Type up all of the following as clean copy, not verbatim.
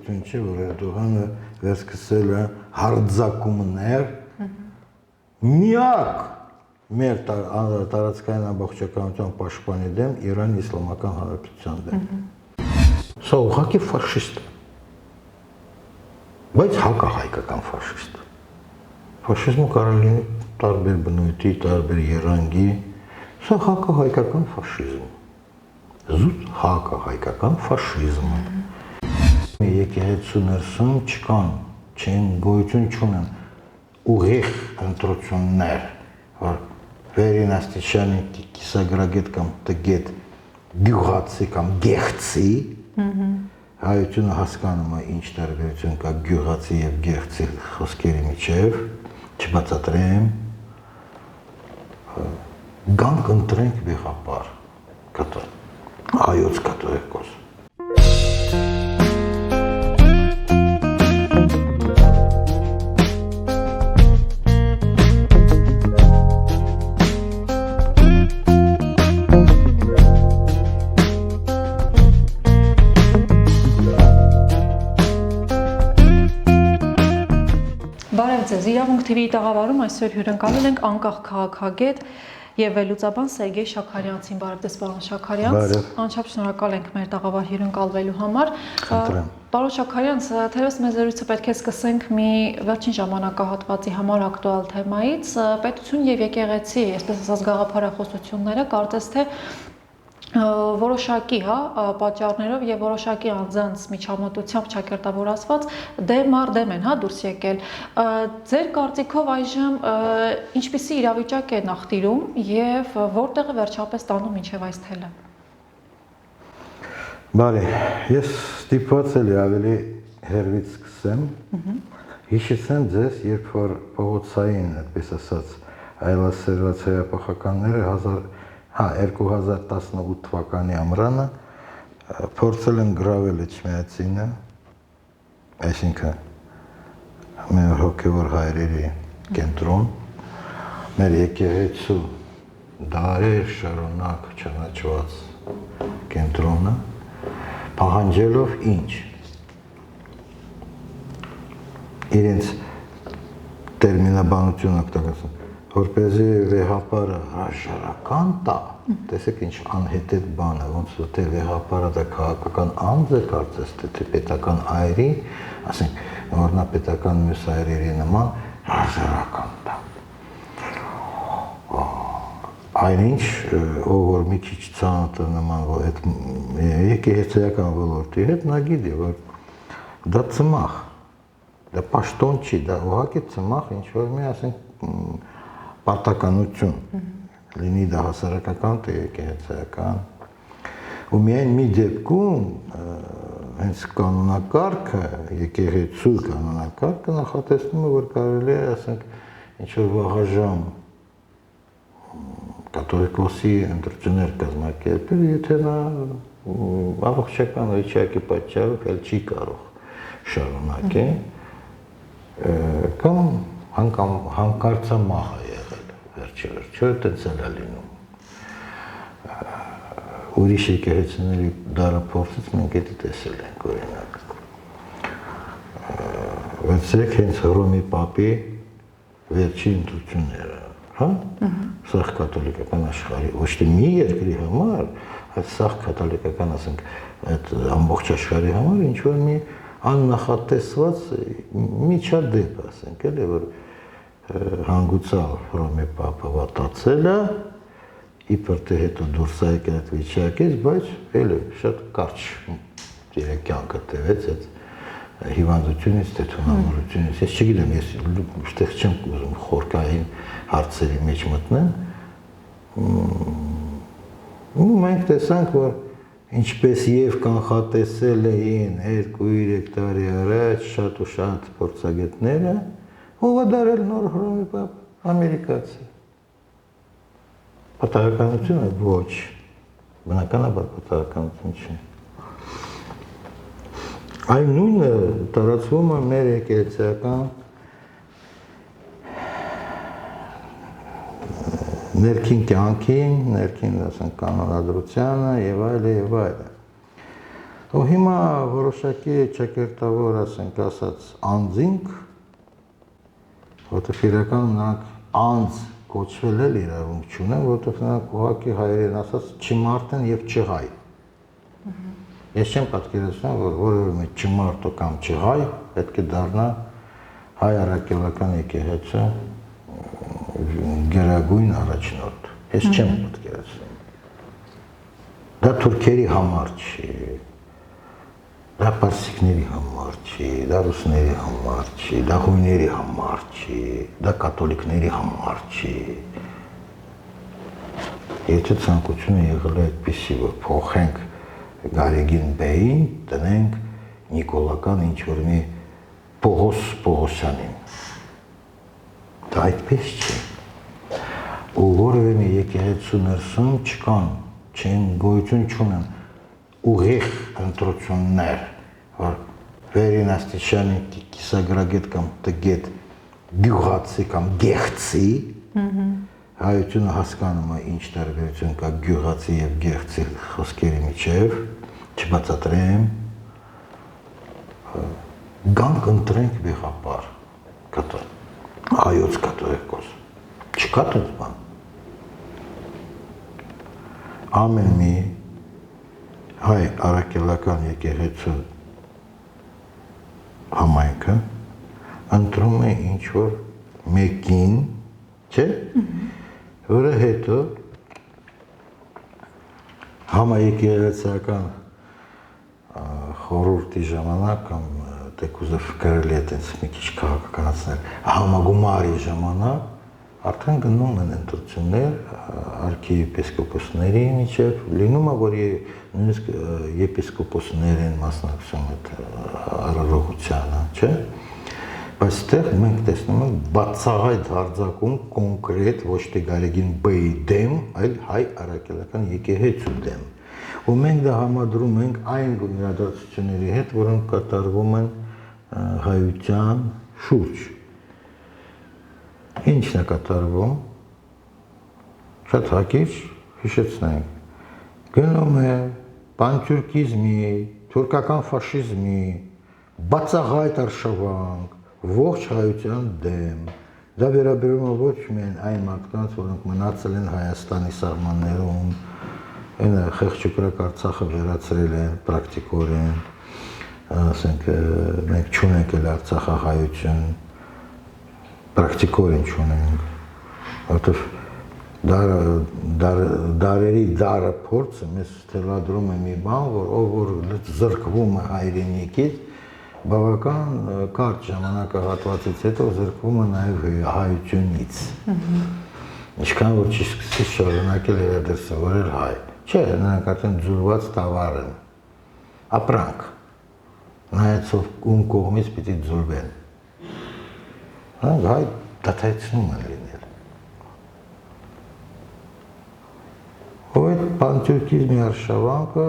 պատահություն չէ, որ Էրդողանը վերսկսել է հարձակումներ միակ մեր տարածքային ամբողջականության պաշտպանի դեմ Իրանի Իսլամական Հանրապետության դեմ։ Սա ուղղակի ֆաշիստ է, բայց հակահայկական ֆաշիստ է։ Ֆաշիզմը կարող է լինի տարբեր բնույթի, տարբեր երանգի, սա հակահայկական ֆաշիզմ, զուտ հակահայկական ֆաշիզմ։ Եկեղեցու ներսում չկան, չեն գոյություն չունեն ուղիղ ընտրություններ, որ վերին աստիճանի կիսագրագետ կամ տգետ գյուղացի կամ գեղցի, հայությունը հասկանում է ինչ տարբերություն կա գյուղացի եւ գեղցի խոսքերի միջև, չբացատրեմ, գանք ընտրենք վեղապար, հայոց կաթողիկոս։ Ձեզ իրավունք TV-ի տաղավարում այսօր հյուրընկալել ենք անկախ քաղաքագետ եւ վերլուծաբան Սերգեյ Շաքարյանցին։ Բարև ձեզ, պարոն Շաքարյանց։ Անչափ շնորհակալ ենք մեր տաղավար հյուրընկալվելու համար։ Պարոն Շաքարյանց, թերևս մեր զրույցը պետք է սկսենք մի վերջին ժամանակահատվածի համար ակտուալ թեմայից։ Պետություն եւ եկեղեցի, այսպես ասած, գաղափարախոսությունները կարծես թե որոշակի պատճառներով եւ որոշակի անձանց միջամտությամբ ճակերտավորացված դեմ առ դեմ են դուրս եկել։ Ձեր կարծիքով այժմ ինչպիսի իրավիճակ է նախտիրում եւ որտեղ է վերջապես տանում մինչեւ այս թելը։ Բարի, ես ստիպված եմ ավելի հերվից սկսեմ։ Հիշեցեմ ձեզ, երբ որ փողոցային, այդպես ասած, այլասերված հեղափոխականները 2018 թվականի ամռանը փորձել են գրավել Էջմիածինը, այսինքն մեր հոգևոր հայրերի կենտրոն, մեր եկեղեցու դարեր շարունակ ճանաչված կենտրոնը, պահանջելով ինչ։ Իրենց տերմինաբանություն օգտագործում, որպեսզի վեհապարը հրաժարական տա, տեսեք ինչ անհետետ բան է, ոնց որ թե վեհապարը դա քաղաքական անձ է կարծես, թե պետական այրի, ասենք, որ նա պետական մյուս այրերի նման հրաժարական տա։ Այնինչ, ով որ մի քիչ ծանոթ է նման այդ եկեղեցիական ոլորտի հետ, նա գիտի, որ դա ծմախ, դա պաշտոն չի, դա ուղղակի ծմախ, ինչ որ մի ասենք պարտականություն, լինի դա հասարակական, թե եկեղեցիական, ու միայն մի դեպքում հենց կանոնակարգը, եկեղեցու կանոնակարգը նախատեսնում է, որ կարելի է, ասենք, ինչ-որ վաղաժամ կաթողիկոսի ընտրություններ կազմակերպել, եթե նա ամբողջական վիճակի պատճառով էլ չի կարող շարունակել, կամ հանկարծամահ է եղել վերջը, այդպես էլ է լինում։ Ուրիշ եկեղեցիների դարափորձից մենք դա տեսել ենք, օրինակ։ Վերցրեք հենց Հռոմի Պապի վերջին ընտրությունները, հա՞։ Սաղ կաթոլիկական աշխարհի, ոչ թե մի երկրի համար, այլ սաղ կաթոլիկական, ասենք, այդ ամբողջ աշխարհի համար ինչ որ մի աննախատեսված միջադեպ, ասենք, էլի, որ հանգուցալ Հռոմի Պապը վատացել է, իբր թե հետո դուրս է եկել այդ վիճակից, բայց էլի շատ կարճ իր կյանքը տևեց այդ հիվանդությունից, թե թունավորությունից։ Ես չգիտեմ, ես այդտեղ չեմ ուզում խորքային հարցերի մեջ մտնեմ։ Ու մենք տեսանք, որ ինչպես եւ կանխատեսել էին 2-3 տարի առաջ շատ ու շատ փորձագետները, ով է դարել նոր Հռոմի Պապ, ամերիկացի։ Պատահականությունը ոչ, բնականաբար պատահականություն չի։ Այն նույնը տարածվում է մեր եկեղեցիական ներքին կյանքին, ներքին ասենք կանոնադրությանը եւ այլը եւ այլը։ Ու հիմա որոշակի ճակերտավոր, ասենք ասած, անձինք, որտեղ իրականում նրանք անձ կոչվել էլ իրավունք չունեն, որտեղ նրանք ուղղակի հայերեն ասած չմարդ են եւ չհայ։ Ես չեմ պատկերացնում, որ որևէ չմարդ կամ չհայ պետք է դառնա հայ առաքելական եկեղեցու գերագույն առաջնորդ։ Ես չեմ պատկերացնում։ Դա թուրքերի համար չի, դա պարսիկների համար չի, դա ռուսների համար չի, դա հույների համար չի, դա կաթոլիկների համար չի։ Եթե ցանկությունը եղել է այդպիսի, որ փոխենք Գարեգին բեին, տնենք նիկոլական ինչ-որ մի Պողոս Պողոսյանին։ Դա այդպես չի։ Ու որևէ մի եկեղեցու ներսում չկան, չեն գոյություն չունեն ուղիղ ընտրություններ, որ վերին աստիճանի կիսագրագետ կամ տգետ գյուղացի կամ գեղցի, հայությունը հասկանում է ինչ տարբերություն կա գյուղացի եւ գեղցի խոսքերի միջև, չբացատրեմ, գանք ընտրենք վեղապար, հայոց կաթողիկոս, չկա տենց բան։ Ամեն մի հայ առաքելական եկեղեցու համայնքը ընտրում է ինչ-որ մեկին, չէ՞, որը հետո համաեկեղեցական խորհրդի ժամանակ կամ դեկուզով կարելի է այդպես մի քիչ քաղաքականացնել համագումարի ժամանակ արդեն գնում են ընտրություններ արքիեպիսկոպոսների միջև, լինում է, որ նույնիսկ եպիսկոպոսներ են մասնակցում այդ արարողությանը, չէ՞։ Բայց այդտեղ մենք տեսնում ենք բացահայտ հարձակում կոնկրետ ոչ թե Գարեգին Բեի դեմ, այլ հայ առաքելական եկեղեցու դեմ։ Ու մենք դա համադրում ենք այն իրադարձությունների հետ, որոնք կատարվում են հայության շուրջ։ Ինչն է կատարվում, շատ հակիրճ հիշեցնենք, գնում է պանթյուրքիզմի, թուրքական ֆաշիզմի, բացահայտ արշավանք, ողջ հայության դեմ, դա վերաբերում է ոչ միայն այն մարդկանց, որոնք մնացել են Հայաստանի սահմաններում, այն խեղճուկրակ Արցախը վերացրել են պրակտիկորեն, ասենք մենք չունենք էլ արցախահայություն, պրակտիկորեն չունենք, որովհետև դարերի դարը փորձը մեզ թելադրում է մի բան, որ ով որ զրկվում է հայրենիքից, բավական կարճ ժամանակահատվածից հետո զրկվում է նաև հայությունից։ Ինչքան որ չի սկսի շարունակել երադերսը, որ էլ հայ։ Չէ, նրանք արդեն ձուլված տավար են, ապրանք, նայեցով ում կողմից պիտի ձուլվեն։ Նրանք հայ դադարեցնում են լինել։ Ու այդ պանթյուրքիզմի արշավանքը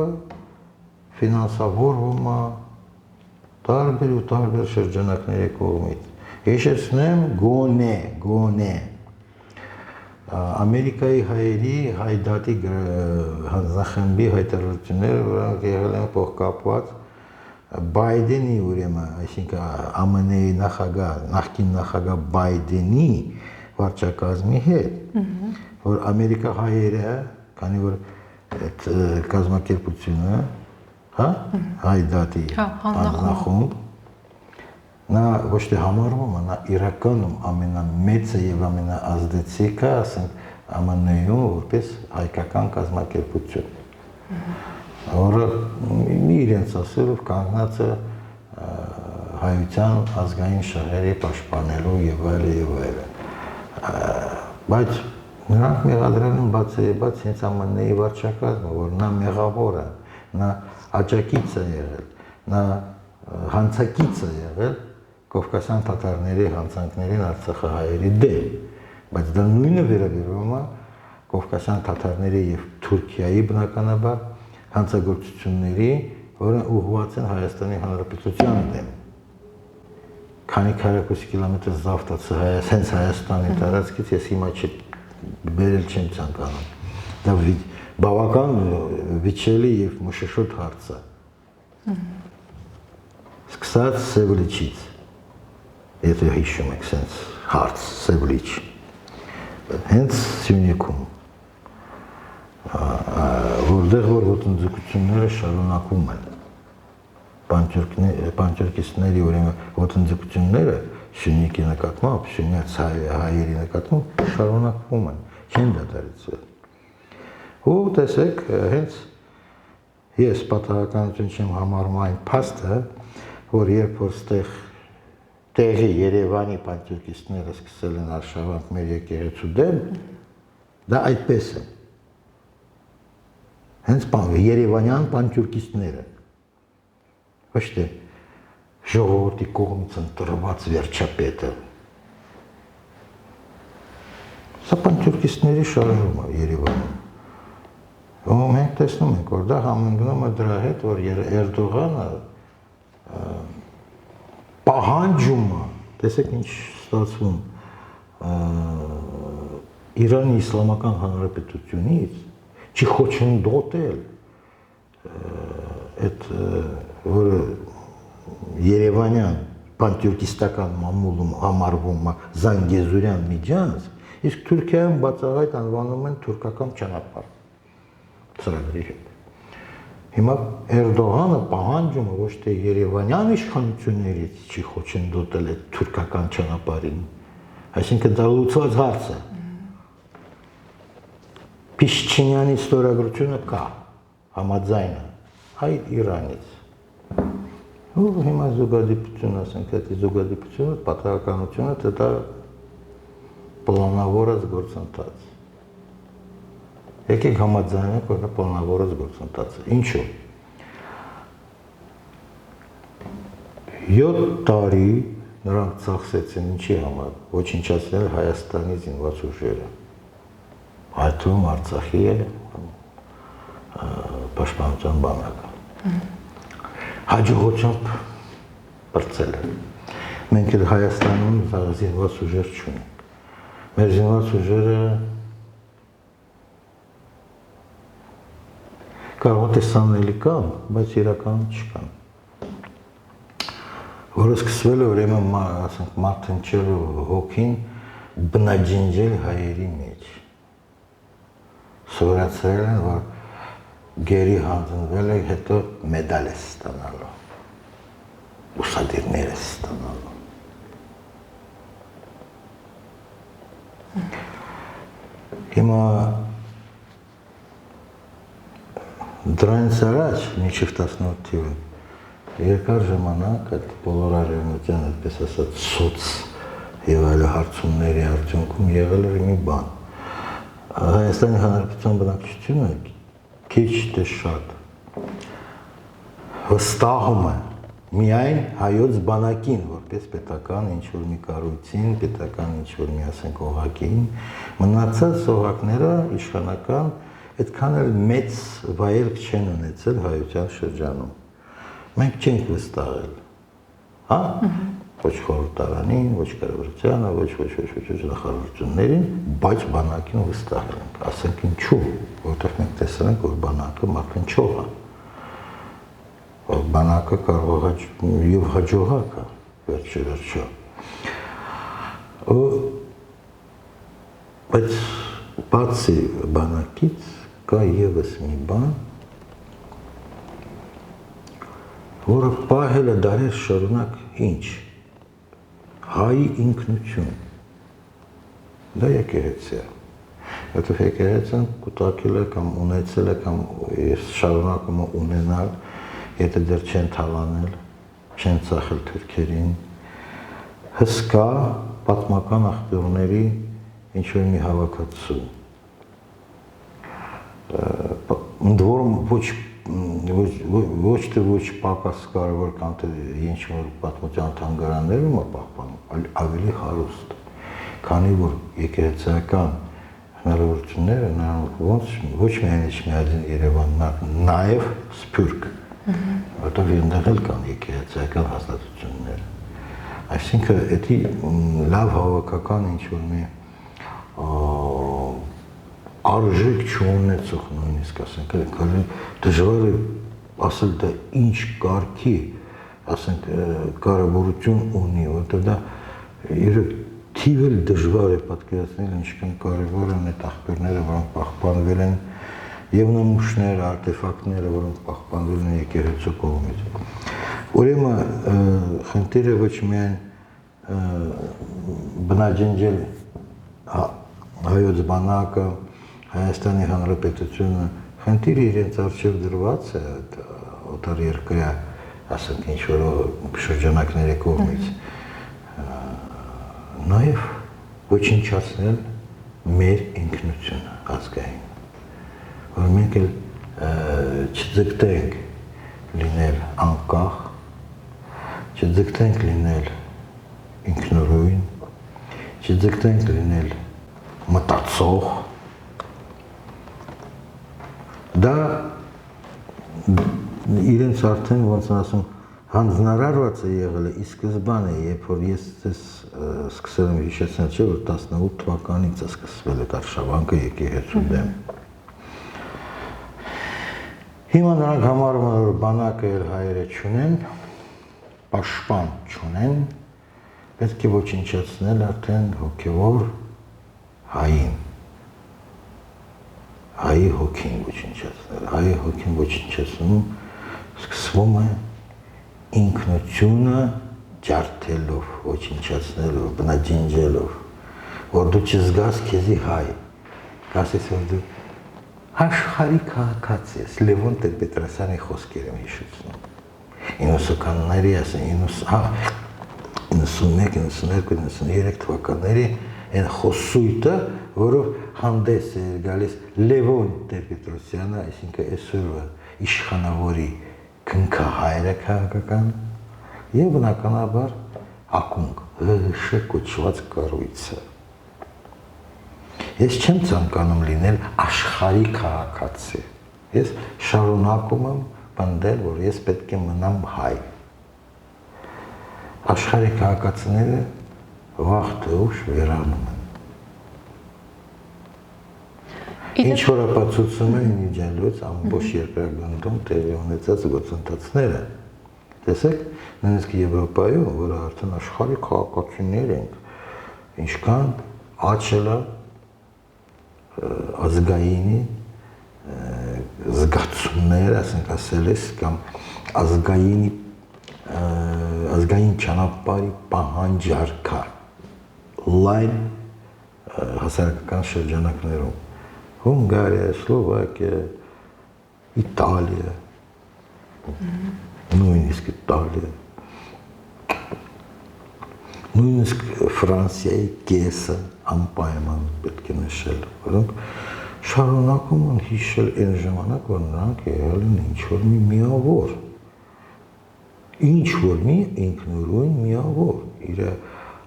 ֆինանսավորվում է տարբեր ու տարբեր շրջանակների կողմից։ Հիշեցնեմ գոնե Ամերիկայի հայերի հայդատի հանձնախմբի հայտարարությունները, որոնք եղել են փոխկապված Բայդենի ուրեմն, այսինքն ԱՄՆ-ի նախագահ, նախկին նախագահ Բայդենի վարչակազմի հետ, որ Ամերիկա հայերը, քանի որ այդ կազմակերպությունը, հա, հայդատի հանձնախումբ, նա ոչ թե համարվում է, նա իրականում ամենամեծը եւ ամենաազդեցիկը, ասենք, ԱՄՆ-ում որպես հայկական կազմակերպություն, որը իրենց ասելով կանգնած է հայության ազգային շահերի պաշտպանելու եւ այլն։ Բայց նրանք մեղադրել են բացեբաց հենց ԱՄՆ-ի վարչակազմը, որ նա մեղավոր է, նա աջակից է եղել, նա հանցակից է եղել Կովկասյան թաթարների հանցանքներին Արցախահայերի դեմ, բայց դա նույնը վերաբերում է Կովկասյան թաթարների եւ Թուրքիայի բնականաբար հանցագործությունների, որը ուղղված են Հայաստանի Հանրապետության դեմ։ Քանի քառակուսի կիլոմետր զավթացը հենց Հայաստանի տարածքից ես հիմա բերել չեմ ցանկանում։ Դա բավական վիճելի եւ մշուշոտ հարց է։ Սկսած Սևլիչից, եթե հիշում եք, սենց հարց Սևլիչ, հենց Սյունիքում, որտեղ որ ոտնձգությունները շարունակվում են, պանթյուրքիստների ուրեմն ոտնձգությունները Սյունիքի նկատմամբ, Սյունյաց հայերի նկատմամբ շարունակվում են, չեն դադարեցվել։ Ու տեսեք, հենց ես պատահականություն չեմ համարում այն փաստը, որ երբ որ ստեղ տեղի Երևանի պանթյուրքիստները սկսել են արշավանք մեր եկեղեցու դեմ, դա այդպես է։ Հենց երևանյան պանթյուրքիստները, ոչ թե ժողովրդի կողմից ընտրված վերջապետը։ Սա պանթյուրքիստների շարժում է Երևանում։ Ու մենք տեսնում ենք, որ դա համընկնում է դրա հետ, որ Էրդողանը պահանջում է, տեսեք ինչ ստացվում, Իրանի Իսլամական Հանրապետությունից չի խոչընդոտել այդ որը Երևանյան պանթյուրքիստական մամուլում համարվում է Զանգեզուրյան միջանց, իսկ Թուրքիայում բացահայտ անվանում են թուրքական ճանապարհ ծրագրի հետ։ Հիմա Էրդողանը պահանջում է ոչ թե Երևանյան իշխանություններից չի խոչընդոտել այդ թուրքական ճանապարհին, այսինքն դա լուծված հարց է։ Փիշչինյանի ստորագրությունը կա, համաձայն է, այդ Իրանից։ Ու հիմա զուգադիպություն, ասենք, այդ զուգադիպությունը, պատահականությունը, դա պլանավորած գործընթաց։ Եկեք համաձայնենք, որ դա պլանավորած գործընթաց է։ Ինչու՞։ 7 տարի նրանք ծախսեցին ինչի համար, ոչնչացնել Հայաստանի զինված ուժերը։ Այդ թվում Արցախի պաշտպանության բանակը։ Հաջողությամբ բրծել է։ Մենք էլ Հայաստանում զինված ուժեր չունենք։ Մեր զինված ուժերը կարող տեսանելի կան, բայց իրականում չկան։ Որը սկսվել է ուրեմն ասենք մարտնչելու հոգին բնաջնջել հայերի մեջ։ Սովորացրել են, որ գերի հանձնվել է, հետո մեդալ է ստանալու, ուսադիրներ է ստանալու։ Հիմա դրանից առաջ, մինչև 18 թիվը, երկար ժամանակ այդ բոլոր արևմտյան, այդպես ասած, սոց եւ այլ հարցումների արդյունքում եղել էր մի բան։ Հայաստանի Հանրապետության բնակչությունը քիչ թե շատ վստահում է միայն հայոց բանակին, որպես պետական ինչ-որ մի կառույցին, պետական ինչ-որ մի ասենք օղակին, մնացած օղակները իշխանական այդքան էլ մեծ վայելք չեն ունեցել հայության շրջանում։ Մենք չենք վստահել, հա, ոչ խորհրդարանին, ոչ կառավարությանը, ոչ նախարարություններին, բայց բանակին վստահել ենք, ասենք ինչու, որտեղ մենք տեսել ենք, որ բանակը մարտնչող է, որ բանակը կարող է եւ հաջողակ է, վերջը։ Բայց բացի բանակից կա եւս մի բան, որը պահել է դարեր շարունակ ինչ, հայի ինքնություն, դա եկեղեցի է, հետո եկեղեցին կուտակել է կամ ունեցել է կամ շարունակում է ունենալ, եթե դեռ չեն թալանել, չեն ծախել թուրքերին, հսկա պատմական աղբյուրների ինչ-որ մի հավաքածու, ընդ որում ոչ թե ոչ պակաս կարևոր կամ թե ինչ-որ պատմության թանգարաններում է պահպանում, ավելի հարուստ, քանի որ եկեղեցական հնարավորությունները նրանք ոչ միայն Էջմիածին Երևանն, նաև Սփյուռք, որտեղ այնտեղ էլ կան եկեղեցական հաստատություններ։ Այսինքն, դա լավ հավաքական ինչ-որ մի արժեք չունեցող նույնիսկ ասենք, դժվար է ասել դա ինչ կարգի, ասենք կարևորություն ունի, որտեղ դա իրոք թիվել դժվար է պատկերացնել ինչքան կարևոր են այդ աղբյուրները, որոնք պահպանվել են եւ նմուշները, արտեֆակտները, որոնք պահպանվել են եկեղեցու կողմից։ Ուրեմն խնդիրը ոչ միայն բնաջնջել հայոց բանակը, Հայաստանի Հանրապետությունը, խնդիրը իրենց առջև դրված է օտարերկրյա, ասենք ինչ-որ շրջանակների կողմից, նաև ոչնչացնել մեր ինքնությունը ազգային, որ մենք էլ չձգտենք լինել անկախ, չձգտենք լինել ինքնուրույն, չձգտենք լինել մտածող, դա իրենց արդեն ոնց ասում հանձնարարված է եղել է ի սկզբանե, երբ որ ես ձեզ սկսել եմ հիշեցնել, չէ՞ որ 18 թվականից է սկսվել այդ արշավանքը եկեղեցու դեմ։ Հիմա նրանք համարում են, որ բանակը էլ հայերը չունեն, պաշտպան չունեն, պետք է ոչնչացնել արդեն հոգևոր հային, հայի հոգին ոչնչացնել, հայի հոգին ոչնչացնում սկսվում է ինքնությունը ջարդելով, ոչնչացնելով, բնաջնջելով, որ դու չզգաս քեզի հայ, կասես, որ դու աշխարհի քաղաքացի ես, Լևոն Տեր-Պետրոսյանի խոսքեր եմ հիշեցնում, 90-ականների, ասեն, 91-92-93 թվականների այն խոսույթը, որով հանդես է գալիս Լևոն Տեր-Պետրոսյանը, այսինքն այսօրվա իշխանավորի քնքահայրը քաղաքական եւ բնականաբար ակունք ՀՀՇ կոչված կառույցը։ Ես չեմ ցանկանում լինել աշխարհի քաղաքացի։ Ես շարունակում եմ պնդել, որ ես պետք է մնամ հայ։ Աշխարհի քաղաքացիները վաղ թե ուշ վերանում են։ Ինչ որ ապացուցում են իմիջիալոց ամբողջ երկրագնդում տեղի ունեցած գործընթացները։ Տեսեք, նույնիսկ Եվրոպայում, որը արդեն աշխարհի քաղաքացիներ են, ինչքան աճել է ազգայինի զգացումներ, ասենք ասել ես, կամ ազգային ճանապարհի պահանջարկը լայն հասարակական շրջանակներում, Հունգարիա, Սլովակիա, Իտալիա, նույնիսկ Իտալիա, նույնիսկ Ֆրանսիայի կեսը անպայման պետք է նշել, որոնք շարունակում են հիշել այն ժամանակ, որ նրանք եղել են ինչ-որ մի միավոր, ինչ-որ մի ինքնուրույն միավոր, իր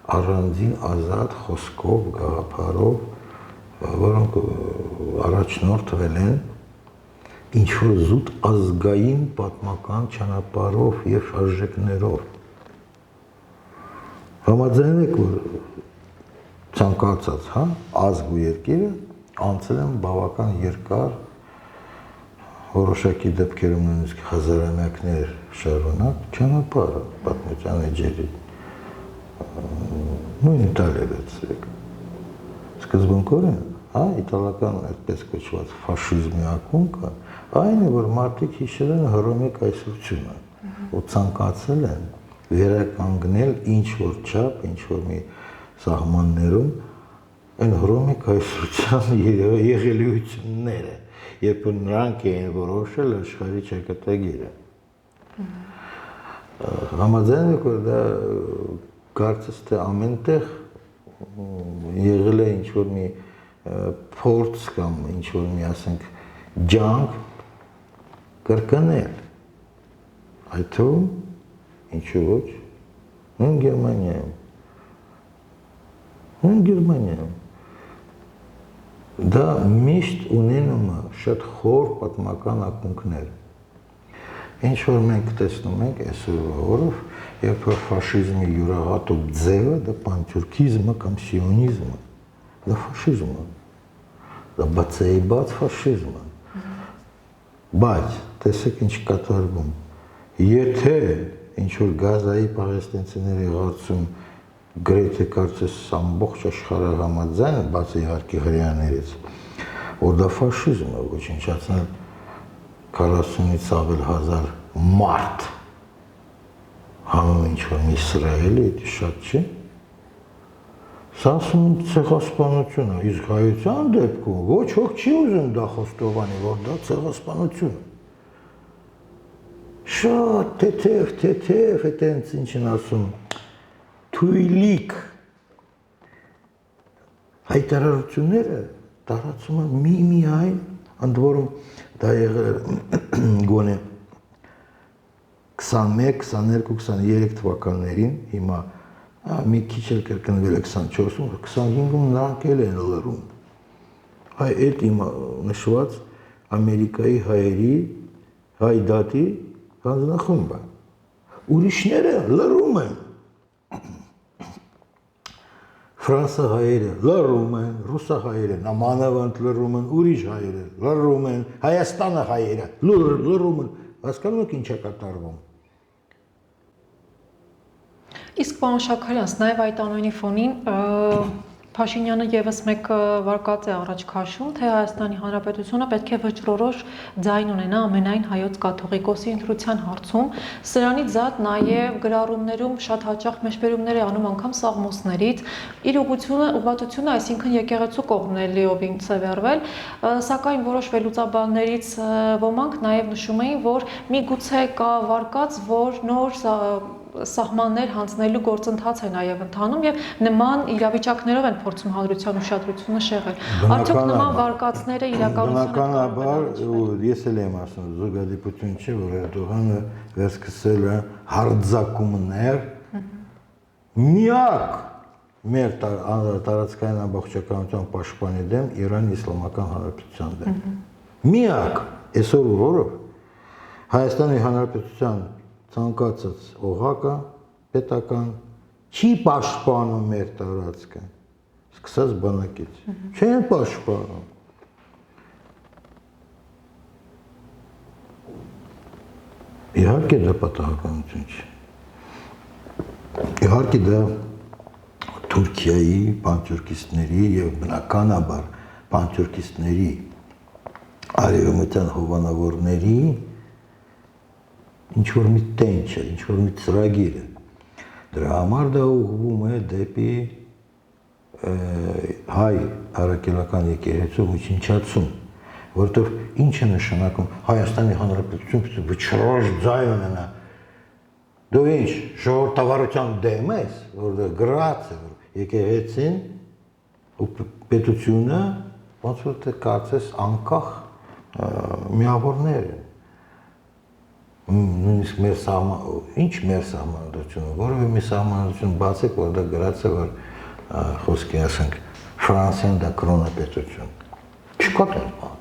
առանձին ազատ խոսքով, գաղափարով, որոնք առաջնորդվել են ինչ-որ զուտ ազգային պատմական ճանապարհով եւ արժեքներով։ Համաձայնեք, որ ցանկացած, ազգ ու երկիրը անցել են բավական երկար, որոշակի դեպքերում նույնիսկ հազարամյակներ շարունակ ճանապարհը պատմության էջերի։ Նույն Իտալիա դարձրեք։ Սկզբունքորեն, իտալական այդպես կոչված ֆաշիզմի ակունքը, այն է, որ մարդիկ հիշել են Հռոմի կայսրությունը ու ցանկացել են վերականգնել ինչ-որ չափ, ինչ-որ մի սահմաններում այն Հռոմի կայսրության եղելիությունները, երբ նրանք էին որոշել աշխարհի ճակատագիրը։ Համաձայն եք, որ դա կարծես թե ամենտեղ եղել է ինչ-որ մի փորձ կամ ինչ-որ մի, ասենք, ջանք կրկնել, այդ թվում, ինչու ոչ, նույն Գերմանիայում, դա միշտ ունենում է շատ խոր պատմական ակունքներ, ինչ որ մենք տեսնում ենք այսօրվա օրով, երբ որ ֆաշիզմի յուրահատուկ ձևը, դա պանթյուրքիզմը կամ սիոնիզմը, դա ֆաշիզմը, դա բացեիբաց ֆաշիզմը, Բայց տեսեք ինչ կատարվում։ Եթե ինչ որ Գազայի պաղեստինցիների հարցում գրեթե կարծես ամբողջ աշխարհը համաձայն է, բացի իհարկե հրեաներից, որ դա ֆաշիզմ է, ոչնչացնել 40-ից ավել հազար մարդ հանում ինչ-որ մի Իսրայելի, դա շատ չի։ Սա ասում են ցեղասպանություն է, իսկ հայության դեպքում ոչ ոք չի ուզում դա խոստովանի, որ դա ցեղասպանություն է։ Շատ թեթև, այտենց ինչ են ասում, թույլիկ հայտարարությունները տարածում են միայն, ընդ որում դա եղել գոնե 21, 22, 23 թվականներին, հիմա մի քիչ էլ կրկնվել է 24-ում, 25-ում նրանք էլ են լռում։ Այդ իմ նշված Ամերիկայի հայերի, հայ դատի հանձնախումբը։ Ուրիշները լռում են։ Ֆրանսահայերը լռում են, ռուսահայերը նամանավանդ լռում են, ուրիշ հայերը լռում են, Հայաստանը հայերը լռում են։ Հասկանում եք ինչ է կատարվում։ Իսկ պարոն Շաքարյանց, նաև այդ անունի ֆոնին Փաշինյանը եւս մեկ վարկած է առաջ քաշում, թե Հայաստանի Հանրապետությունը պետք է վճռորոշ ձայն ունենա ամենայն հայոց կաթողիկոսի ընտրության հարցում։ Սրանից զատ նաև գրառումներում շատ հաճախ մեջբերումներ է անում անգամ Սաղմոսներից։ Իր ուղղությունը, այսինքն եկեղեցու կողմն է լիովին ցևերվել, սակայն որոշ վերլուծաբաններից ոմանք նաև նշում էին, որ միգուցե կա վարկած, որ նոր սահմաններ հանձնելու գործընթաց է նաև ընթանում եւ նման իրավիճակներով են փորձում հանրության ուշադրությունը շեղել։ Արդյոք նման վարկածները իրականության բնականաբար ես էլ եմ ասում, զուգադիպություն չէ, որ Էրդողանը վերսկսել է հարձակումներ միակ մեր տարածքային ամբողջականության պաշտպանի դեմ Իրանի Իսլամական Հանրապետության դեմ։ Միակ այսօր որով Հայաստանի Հանրապետության ցանկացած օղակը պետական չի պաշտպանում մեր տարածքը, սկսած բանակից, չեն պաշտպանում։ Իհարկե դա պատահականություն չէ։ Իհարկե դա Թուրքիայի պանթյուրքիստների եւ բնականաբար պանթյուրքիստների արևմտյան հովանավորների ինչ-որ մի տենչ է, ինչ-որ մի ծրագիր է։ Դրա համար դա ուղղվում է դեպի հայ առաքելական եկեղեցու ոչնչացում, որովհետև ինչ է նշանակում Հայաստանի Հանրապետություն վճռորոշ ձայն ունենա։ Դու ինչ, ժողովրդավարության դեմ ես, որտեղ գրած է, որ եկեղեցին ու պետությունը ոնց որ թե կարծես անկախ միավորներ են։ Նույնիսկ մեր ինչ մեր սահմանադրությունը, որևէ մի սահմանադրություն բացեք, որ դա գրած է, որ խոսքի ասենք Ֆրանսիան դա կրոնապետություն։ Չկա դա բան։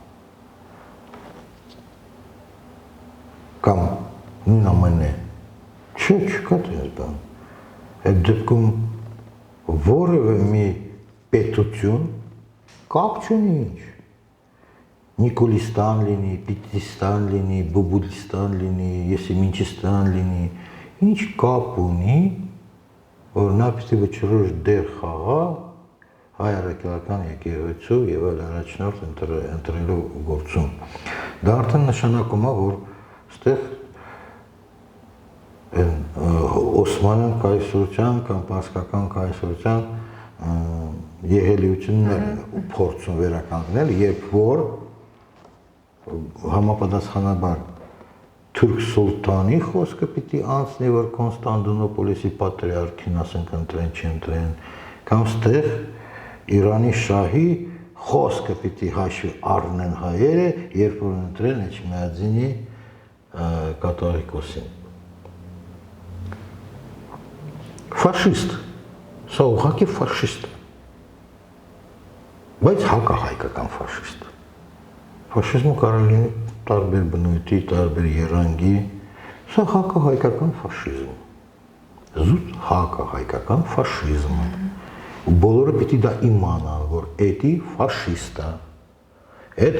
Կամ նույն ԱՄՆ-ը։ Չկա դա բան։ Այդ դեպքում որևէ մի պետություն կապ չունի ինչ։ Նիկոլիստան լինի, Պիտիստան լինի, Բուբուլիստան լինի, Եսիմինչիստան լինի, ինչ կապ ունի, որ նա պիտի վճռորոշ դեր խաղա հայ առաքելական եկեղեցու եւ այլ առաջնորդ ընտրելու գործում։ Դա արդեն նշանակում է, որ այստեղ Օսմանյան կայսրության կամ պարսկական կայսրության եղելիությունները փորձում վերականգնել, երբ որ համապատասխանաբար թուրք սուլտանի խոսքը պիտի անցնի, որ Կոնստանդնոպոլիսի պատրիարքին ասենք ընտրեն, չընտրեն, կամ ստեղ Իրանի շահի խոսքը պիտի հաշվի առնեն հայերը, երբ որ ընտրեն Էչմիածինի կաթողիկոսին։ Ֆաշիստ, սա ուղղակի ֆաշիստ, բայց հակահայկական ֆաշիստ։ Ֆաշիզմը կարող լինի տարբեր բնույթի, տարբեր երանգի, սա հակահայկական ֆաշիզմ, զուտ հակահայկական ֆաշիզմ։ Բոլորը պիտի դա իմանան, որ էդի ֆաշիստ է, էդ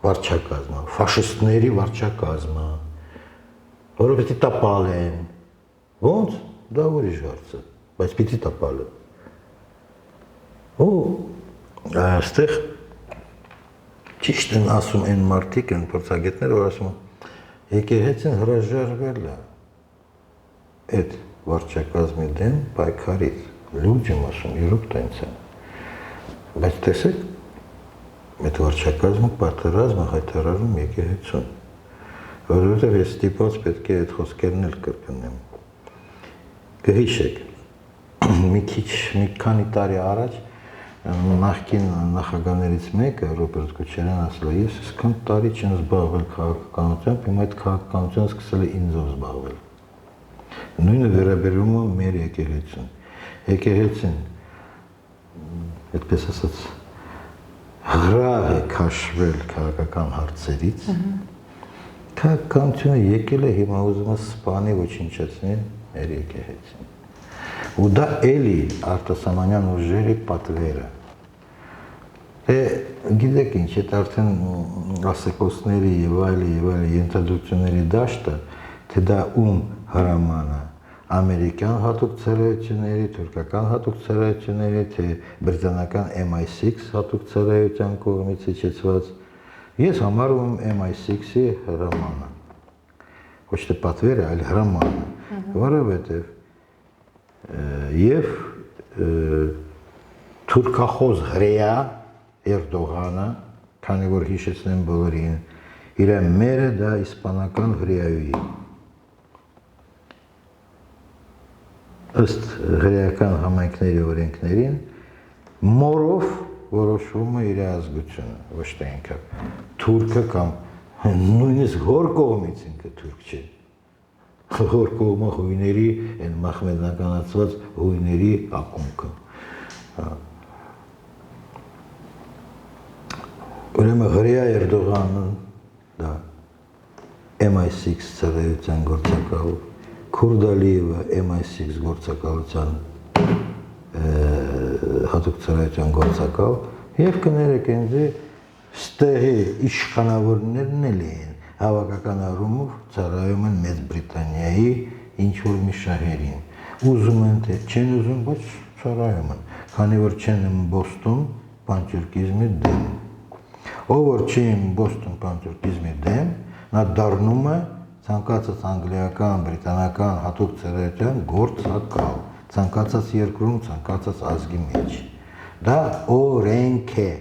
վարչակազմը, ֆաշիստների վարչակազմը, որովհետեւ տապալ են։ Ոնց դա ուրիշ հարց է, բայց պիտի տապալը։ Ու այստեղ ճիշտ են ասում այն մարդիկ, այն փորձագետները, որ ասում են եկեղեցին հրաժարվել է այդ վարչակազմի դեմ պայքարից։ Լուրջ եմ ասում, իրոք տենց է։ Բայց տեսեք, այդ վարչակազմը պատերազմ է հայտարարում եկեղեցուն, որովհետև ես ստիպված պետք է այդ խոսքերն էլ կրկնեմ։ Կհիշեք, մի քանի տարի առաջ նախկին նախագահներից մեկը Ռոբերտ Քոչարյանն ասել է, ես այսքան տարի չեմ զբաղվել քաղաքականությամբ, հիմա այդ քաղաքականությունը սկսել է ինձով զբաղվել։ Նույնը վերաբերում է մեր եկեղեցուն։ Եկեղեցին, այդպես ասած, հրահ է քաշվել քաղաքական հարցերից։ Քաղաքականությունը եկել է հիմա ուզում է սպանի ոչնչացնի մեր եկեղեցին։ Ու դա էլի արտասահմանյան ուժերի պատվերը։ Գիտեք ինչ, այդ արդեն ասեկոսների եւ այլ ենթադրությունների դաշտը, թե դա ում հրամանը, ամերիկյան հատուկ ծառայությունների, թուրքական հատուկ ծառայությունների, թե բրիտանական MI6 հատուկ ծառայության կողմից իջեցված, ես համարում եմ MI6-ի հրամանը, ոչ թե պատվերը, այլ հրամանը, որովհետև եւ թուրքախոզ հրեա Էրդողանը, քանի որ հիշեցնեմ բոլորին, իր մերը դա իսպանական հրեայի։ Ըստ հրեական համայնքների օրենքներին մորով որոշվում է իր ազգությունը, ոչ թե ինքը թուրքը կամ նույնիսկ հոր կողմից ինքը թուրք չէ։ Հոր կողմը հույների, այն մախմեդականացված հույների ակունքը։ Ուրեմն հրեա Էրդողանը դա MI6 ծառայության գործակալ, Քուրդալիևը MI6 գործակալության հատուկ ծառայության գործակալ եւ կներեք ինձ ստեհի իշխանավորներն էլ են հավաքական առումով ծառայում են Մեծ Բրիտանիայի ինչ-որ մի շահերին։ Ուզում են թե չեն ուզում, բայց ծառայում են, քանի որ չեն ըմբոստում պանթյուրքիզմի դեմ։ Ով որ չի ըմբոստում պանթյուրքիզմի դեմ, նա դառնում է ցանկացած անգլիական, բրիտանական հատուկ ծառայության գործակալ, ցանկացած երկրում, ցանկացած ազգի մեջ։ Դա օրենք է։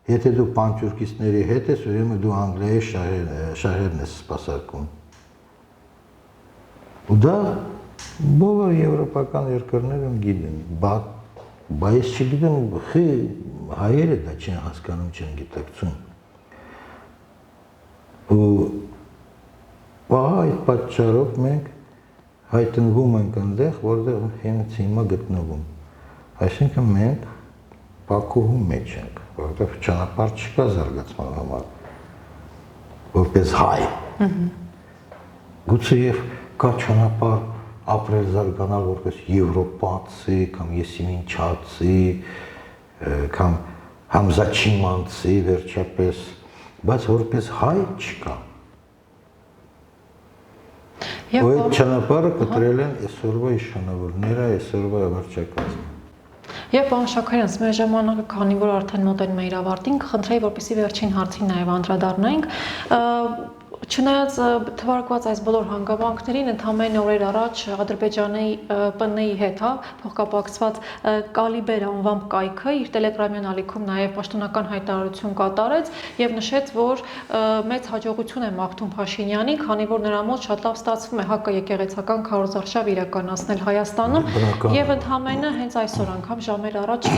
Եթե դու պանթյուրքիստների հետ ես, ուրեմն դու Անգլիայի շահերն ես սպասարկում։ Ու դա բոլոր եվրոպական երկրներում գիտեն, բայց չգիտեմ, հայերը դա չեն հասկանում, չեն գիտակցում։ Ու այդ պատճառով մենք հայտնվում ենք այնտեղ, որտեղ հենց հիմա գտնվում։ Այսինքն մենք Բաքուհու մեջ ենք, որովհետև ճանապարհ չկա զարգացման համար, որպես հայ։ Գուցե եւ կա ճանապարհ ապրել զարգանալ որպես եվրոպացի կամ եսիմինչացի կամ համզաչիմանցի վերջապես, բայց որպես հայ չկա։ Ու այդ ճանապարհը կտրել են այսօրվա իշխանավորները, այսօրվա վարչակազմը։ Եվ պարոն Շաքարյան, մեր ժամանակը քանի որ արդեն մոտենում է իր ավարտին, կխնդրեի, որպեսզի վերջին հարցին նաև անդրադառնայինք։ Չնայած թվարկված այս բոլոր հանգամանքներին, ընդամենը օրեր առաջ Ադրբեջանի ՊՆ-ի հետ փոխկապակցված Կալիբեր անվամբ կայքը իր տելեգրամյան ալիքում նաև պաշտոնական հայտարարություն կատարեց եւ նշեց, որ մեծ հաջողություն է մաղթում Փաշինյանին, քանի որ նրա մոտ շատ լավ ստացվում է հակաեկեղեցական քարոզարշավ իրականացնել Հայաստանում եւ ընդամենը հենց այսօր անգամ ժամեր առաջ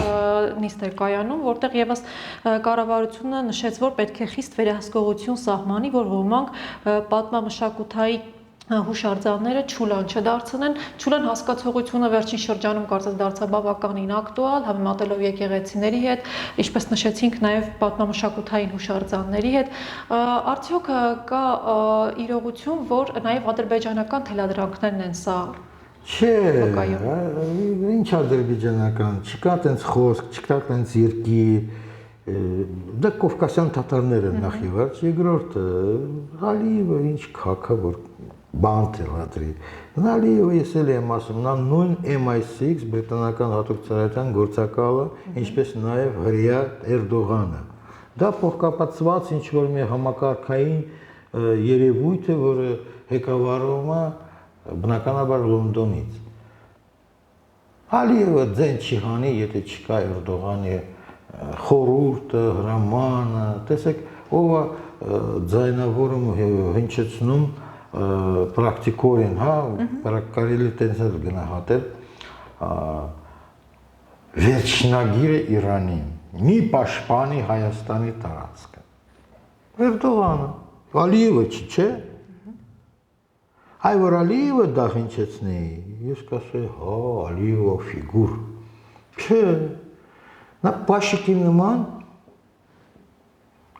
նիստ էր կայանում, որտեղ եւս կառավարությունը նշեց, որ պետք է խիստ վերահսկողություն սահմանի, որ ոմանք պատմամշակութային հուշարձանները չուլան չդարձնեն։ Չուլան հասկացողությունը վերջին շրջանում կարծես դարձավ բավականին ակտուալ, համեմատելով եկեղեցիների հետ, ինչպես նշեցինք, նաև պատմամշակութային հուշարձանների հետ։ Արդյոք կա իրողություն, որ նաև ադրբեջանական թելադրանքներն են սա։ Չէ, ինչ ադրբեջանական, չկա տենց խոսք, չկա տենց երկիր, դա կովկասյան թաթարները նախ եւ առաջ, երկրորդը Ալիևը ինչ քաքա որ բան թելադրի։ Ալիևը ես էլ եմ ասում, նա նույն MI6 բրիտանական հատուկ ծառայության գործակալը, ինչպես նաեւ հրեա Էրդողանը։ Դա փոխկապակցված ինչ որ մի համակարգային երևույթ է, որը ղեկավարում է բնականաբար Լոնդոնից։ Ալիևը ձեն չի հանի, եթե չկա Էրդողանի խորհուրդը, հրամանը, տեսեք, ով է ձայնավորում հնչեցնում պրակտիկորեն, հա, կարելի տենց էլ գնահատել վերջնագիրը Իրանին, մի պաշտպանի Հայաստանի տարածքը։ Էրդողանը, Ալիևը չի, չէ՞։ Այ որ Ալիևը դա հնչեցնի, ես կասեի, հա, Ալիևը ֆիգուր։ Չէ։ Նա պաշիկի նման,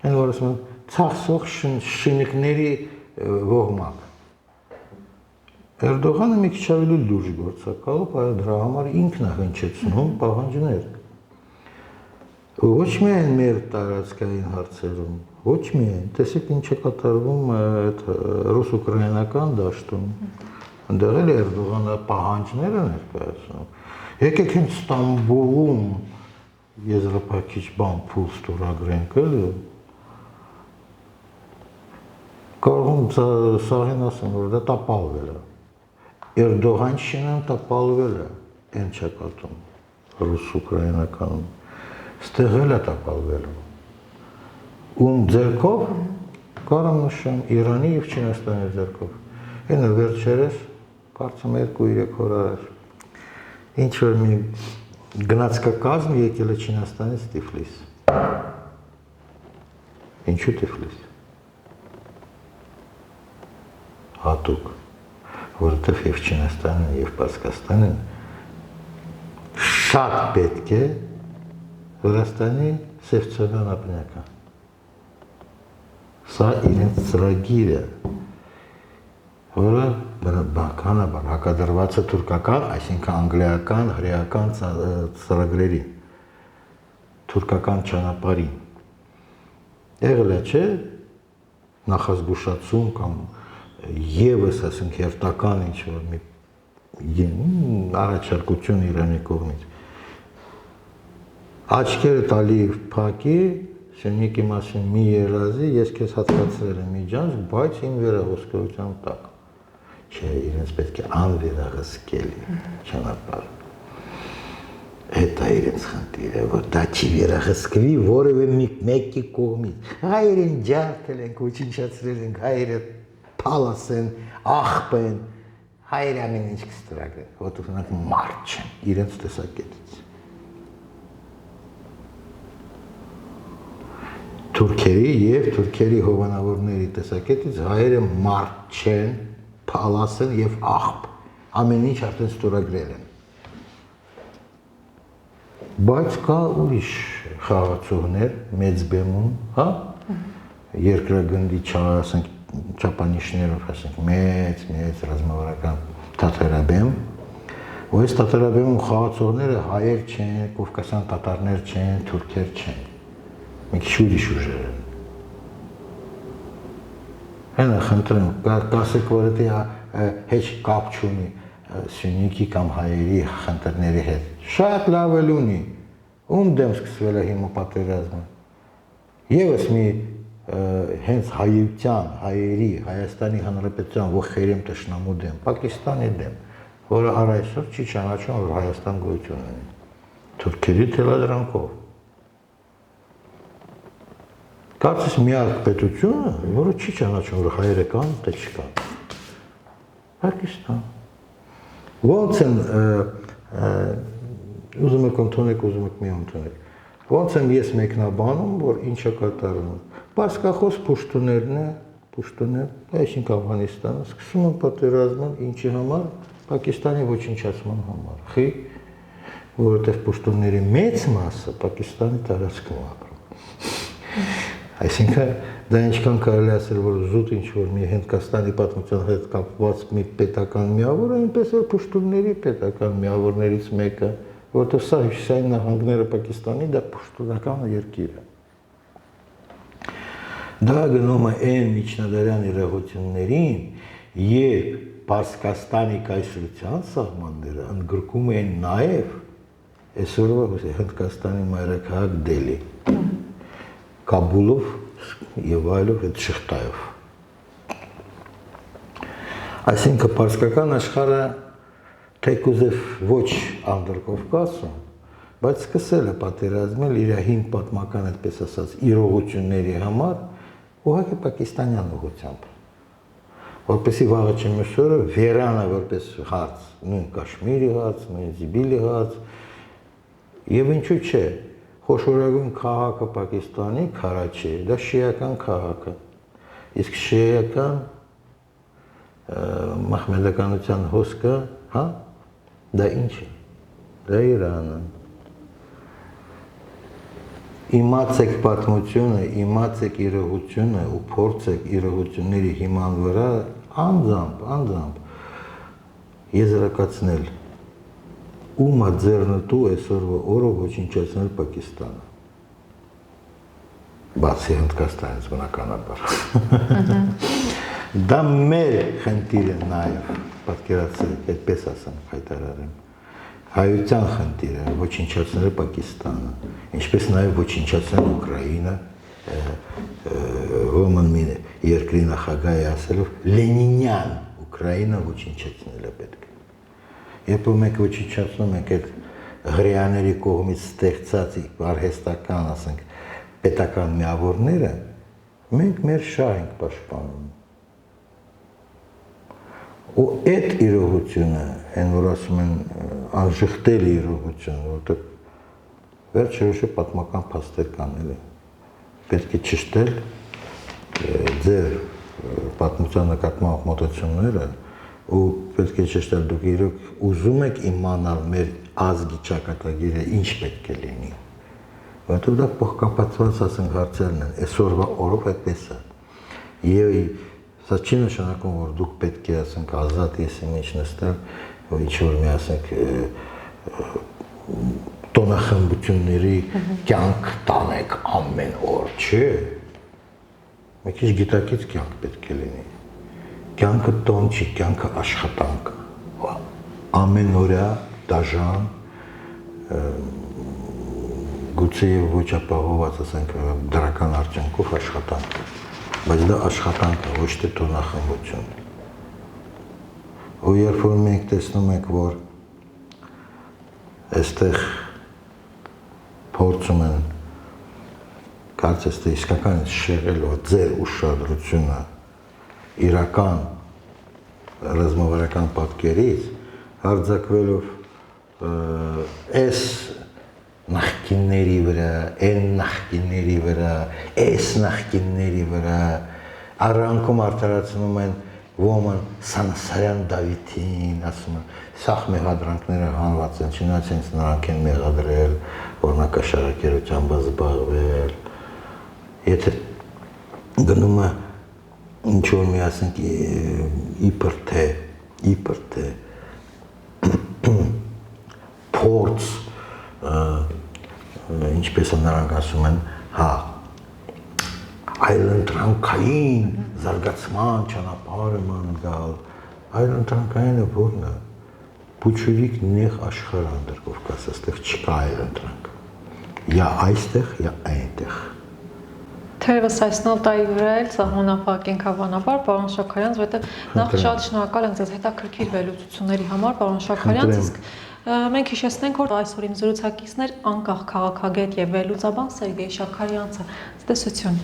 այն որ ասում են, ցախսող շինիկների ողմակ։ Էրդողանը մի քիչ ավելի լուրջ գործակալ, բայց դրա համար ինքն է հնչեցնում պահանջներ։ Ոչ միայն մեր տարածքային հարցերում, ոչ միայն, տեսեք ինչ է կատարվում այդ ռուս-ուկրաինական դաշտում։ Այնտեղ էլ Էրդողանը պահանջներ է ներկայացնում։ Եկեք հենց Ստամբուլում եզրափակիչ բան փուլ ստորագրենք էլի։ Կարող եմ սաղին ասեմ, որ դա տապալվել է։ Էրդողանշինան տապալվել է այն չակատում, ռուս-ուկրաինականում, ստեղել է տապալվել։ Ում ձերքով, կարամ նշեմ, Իրանի և Չինաստանի ձերքով։ Ենը վերջերես, կարծում 2-3 օր առաջ, ինչ որ մի գնացքակազմ եկել է Չինաստանից Տիֆլիս։ Ինչու Տիֆլիս։ Հատուկ, որովհետև և Չինաստանն և Պարսկաստանն շատ պետք է Վրաստանի Սևծովյան ապնյակը։ Սա իրենց ծրագիր է, որը բնականաբար հակադրված է թուրքական, այսինքն անգլիական, հրեական ծրագրերին, թուրքական ճանապարհին։ Եղել է, չէ, նախազգուշացում կամ եւս, ասենք, հերթական ինչ-որ մի առաջարկություն Իրանի կողմից։ Աչքերը տալի փակի, Շենիկի մասին մի երազի, ես քեզ հատկացրել եմ միջանց, բայց իմ վերահսկողության տակ։ Չէ, իրենց պետք է անվերահսկելի ճանապարհ։ Դա իրենց խնդիրը, որ դա չի վերահսկվի որևէ մեկի կողմից։ Հայերին ջարդել ենք, ոչնչացրել ենք, հայերը փալաս են, աղբ են, հայերը ամեն ինչ կստրագրեն, որտեղ նրանք մարդ չեն, իրենց տեսակետից։ Թուրքերի և թուրքերի հովանավորների տեսակետից հայերը մարդ չեն, փալաս են և աղբ, ամեն ինչ արդեն ստորագրել են։ Բայց կա ուրիշ խաղացողներ մեծ բեմում, հա, երկրագնդի չափանիշներով, ասենք, մեծ ռազմավարական թաթարաբեմ, ու այս թաթարաբեմում խաղացողները հայեր չեն, կովկասյան տատարներ չեն, թուրքեր չեն, մի քիչ ուրիշ ուժեր են։ Հենա խնդրեմ, կասեք, որ դա հեչ կապ չունի սյունիքի կամ հայերի խնդիրների հետ։ Շատ լավ էլ ունի։ Ում դեմ սկսվել է հիմա պատերազմը։ Եվս մի հենց հայության, հայերի, Հայաստանի Հանրապետության ողքերեմ թշնամու դեմ, Պակիստանի դեմ, որը առ այսօր չի ճանաչում, որ Հայաստան գոյություն ունի։ Թուրքերի թելադրանքով։ Կարծես միակ պետությունը, որը չի ճանաչում, որ հայերը կան, թե չկան։ Պակիստան։ Ոնց են, ուզում եք ընդունեք, ուզում եք մի ընդունեք։ Ոնց եմ ես մեկնաբանում, որ ինչ է կատարվում։ Պարսկախոս փուշտուներն է, փուշտուներ, այսինքն Աֆղանիստանը, սկսում են պատերազմել ինչի համար, Պակիստանի ոչնչացման համար։ Խի, որովհետև փուշտուների մեծ մասը Պակիստանի տարածքում ապրում։ Այսինքն դա ինչքան կարելի ասել, որ զուտ ինչ-որ մի Հնդկաստանի պատմության հետ կապված մի պետական միավոր է, այնպես որ փուշտուների պետական միավորներից մեկը, որովհետև սա Հյուսիսային նահանգները Պակիստանի դա փուշտունական երկիր է։ Դա գնում է այն միջնադարյան իրողություններին, երբ Պարսկաստանի կայսրության սահմանները ընդգրկում են նաև այսօրվա Հնդկաստանի մայրաքաղաք Դելհի, Կաբուլով եւ այլով այդ շղթայով։ Այսինքն պարսկական աշխարհը թեկուզև ոչ Անդրկովկասում, բայց սկսել է պատերազմել իր հին պատմական, այդպես ասած, իրողությունների համար ուղղակի պակիստանյան ուղղությամբ։ Որպեսզի վաղը չմյուսօրը վերանա որպես հարց, նույն Կաշմիրի հարց, նույն Զիբիլի հարց, եւ ինչու՞ չէ, խոշորագույն քաղաքը Պակիստանի Քարաչի, դա շիական քաղաք է, իսկ շիական մահմեդականության հոսքը, հա, դա ինչ է, դա Իրանը։ Իմացեք պատմությունը, իմացեք իրողությունը ու փորձեք իրողությունների հիման վրա անձամբ եզրակացնել ում է ձեռնտու այսօրվա օրը ոչնչացնել Պակիստանը։ Բացի Հնդկաստանից բնականաբար։ Դա մեր խնդիր է նաև, պատկերացրեք, այդպես ասեմ, հայտարարեմ։ Հայության խնդիր է ոչնչացնել Պակիստանը, ինչպես նաև ոչնչացնել Ուկրաինա, ոմն մի երկրի նախագահի ասելով Լենինյան Ուկրաինա ոչնչացնել է պետք։ Երբ մենք ոչնչացնում ենք այդ հրեաների կողմից ստեղծած արհեստական, ասենք, պետական միավորները, մենք մեր շահ ենք պաշտպանում։ Ու այդ իրողությունը, այն որ ասում են անժխտել իրողություն, որտեղ վերջերոշը պատմական փաստեր կան էլի։ Պետք է ճշտել ձեր պատմության նկատմամբ մոտեցումները ու պետք է ճշտել դուք իրոք ուզում եք իմանալ մեր ազգի ճակատագիրը ինչ պետք է լինի։ Որտեղ դա փոխկապակցված ասենք հարցերն են, այսօրվա օրով այդպես է։ Եվ սա չի նշանակում, որ դուք պետք է ասենք ազատ եսի մեջ նստել, որ ինչ-որ մի ասենք տոնախմբությունների կյանք տանեք ամեն օր, չէ։ Մի քիչ գիտակից կյանք պետք է լինի։ Կյանքը տոն չի, կյանքը աշխատանք։ Ամենօրյա դաժան գուցե ոչ ապահովված ասենք դրական արդյունքով աշխատանք, բայց դա աշխատանք է, ոչ թե տոնախմբություն։ Ու երբ որ մենք տեսնում ենք, որ այստեղ փորձում են կարծես թե իսկական շեղելով ձեր ուշադրությունը իրական ռազմավարական պատկերից, հարձակվելով այս նախկինների վրա, այն նախկինների վրա, այս նախկինների վրա, առանքում արդարացնում են ոմն Սանասարյան Դավիթին, ասում են, սաղ մեղադրանքները հանված են, չնայած հենց նրանք են մեղադրել, որ նա կաշառակերությամբ զբաղվել։ Եթե գնում է ինչ-որ մի ասենք իբր թե փորձ, ինչպես նրանք ասում են, հա, այլընտրանքային զարգացման ճանապարհը ման գալ, այլընտրանքայինը որն է, փուչուրիկ նեղ աշխարհ Անդրկովկաս, այստեղ չկա այլընտրանք, յա այստեղ, յա այնտեղ։ Թերևս այս նոտայի վրա էլ սահմանափակենք հավանաբար, պարոն Շաքարյան, որովհետև նախ շատ շնորհակալ ենք ձեզ հետաքրքիր վերլուծությունների համար, պարոն Շաքարյան, իսկ մենք հիշեցնենք, որ այսօր իմ զրուցակիցն էր անկախ քաղաքագետ եւ վերլուծաբան Սերգեյ Շաքարյանցը։ Ցտեսություն։